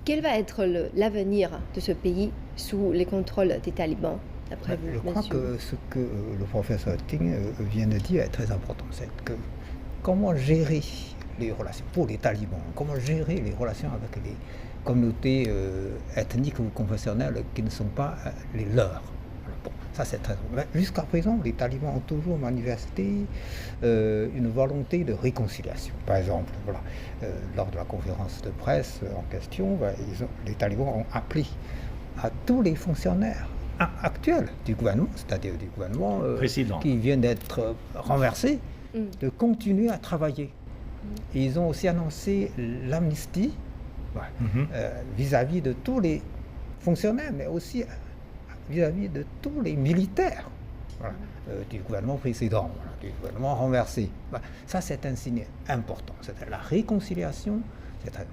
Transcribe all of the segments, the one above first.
Quel va être l'avenir de ce pays sous les contrôles des talibans, d'après vous, Je crois monsieur? que ce que le professeur Ting vient de dire est très important. C'est que comment gérer les relations pour les talibans, comment gérer les relations avec les communautés ethniques ou confessionnelles qui ne sont pas les leurs. Bon, ça c'est très important. Jusqu'à présent, les talibans ont toujours manifesté une volonté de réconciliation. Par exemple, voilà, lors de la conférence de presse en question, les talibans ont appelé à tous les fonctionnaires actuels du gouvernement, c'est-à-dire du gouvernement Président. qui vient d'être renversé, Mm. de continuer à travailler. Mm. Et ils ont aussi annoncé l'amnistie vis-à-vis de tous les fonctionnaires, mais aussi vis-à-vis de tous les militaires du gouvernement précédent, du gouvernement renversé. Ça, c'est un signe important. C'est la réconciliation.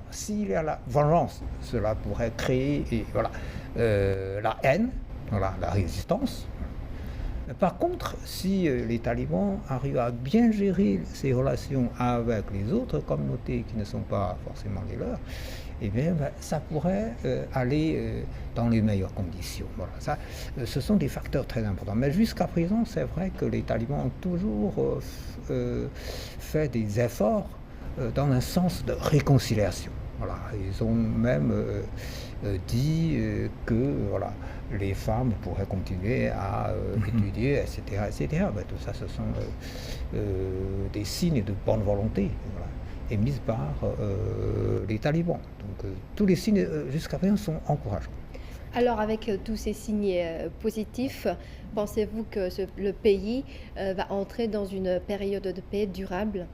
S'il y a la vengeance, cela pourrait créer la haine, la résistance. Par contre, si les talibans arrivent à bien gérer ces relations avec les autres communautés qui ne sont pas forcément les leurs, eh bien, ça pourrait aller dans les meilleures conditions. Voilà, ça, ce sont des facteurs très importants. Mais jusqu'à présent, c'est vrai que les talibans ont toujours fait des efforts dans un sens de réconciliation. Voilà, ils ont même dit que les femmes pourraient continuer à étudier, etc., etc. Ben, tout ça, ce sont des signes de bonne volonté émises par les talibans. Donc tous les signes jusqu'à présent sont encourageants. Alors, avec tous ces signes positifs, pensez-vous que le pays va entrer dans une période de paix durable?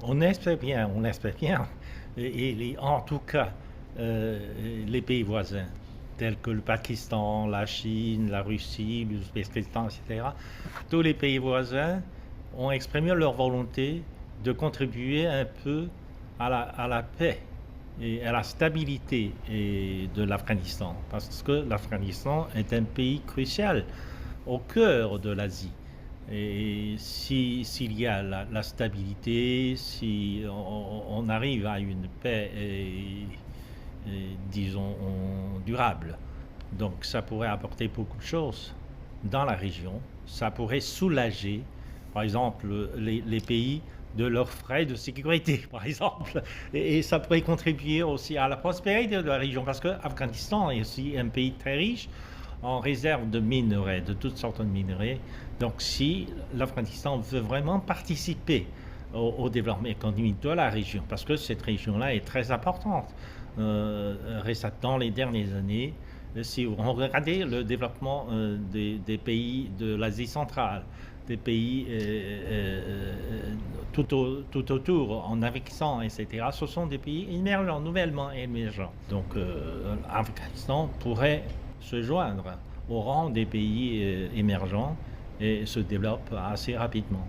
On espère bien, on espère bien. Et en tout cas, les pays voisins, tels que le Pakistan, la Chine, la Russie, l'Ouzbékistan, etc., tous les pays voisins ont exprimé leur volonté de contribuer un peu à la paix et à la stabilité de l'Afghanistan, parce que l'Afghanistan est un pays crucial au cœur de l'Asie. Et s'il y a la stabilité, si on arrive à une paix, disons, durable, donc ça pourrait apporter beaucoup de choses dans la région. Ça pourrait soulager, par exemple, les pays de leurs frais de sécurité, par exemple. Et ça pourrait contribuer aussi à la prospérité de la région, parce que l'Afghanistan est aussi un pays très riche en réserve de minerais, de toutes sortes de minerais. Donc si l'Afghanistan veut vraiment participer au développement économique de la région, parce que cette région-là est très importante, dans les dernières années, si on regardait le développement des pays de l'Asie centrale, des pays tout autour, en Afghanistan, etc., ce sont des pays émergents, nouvellement émergents. Donc l'Afghanistan pourrait se joindre au rang des pays émergents et se développe assez rapidement.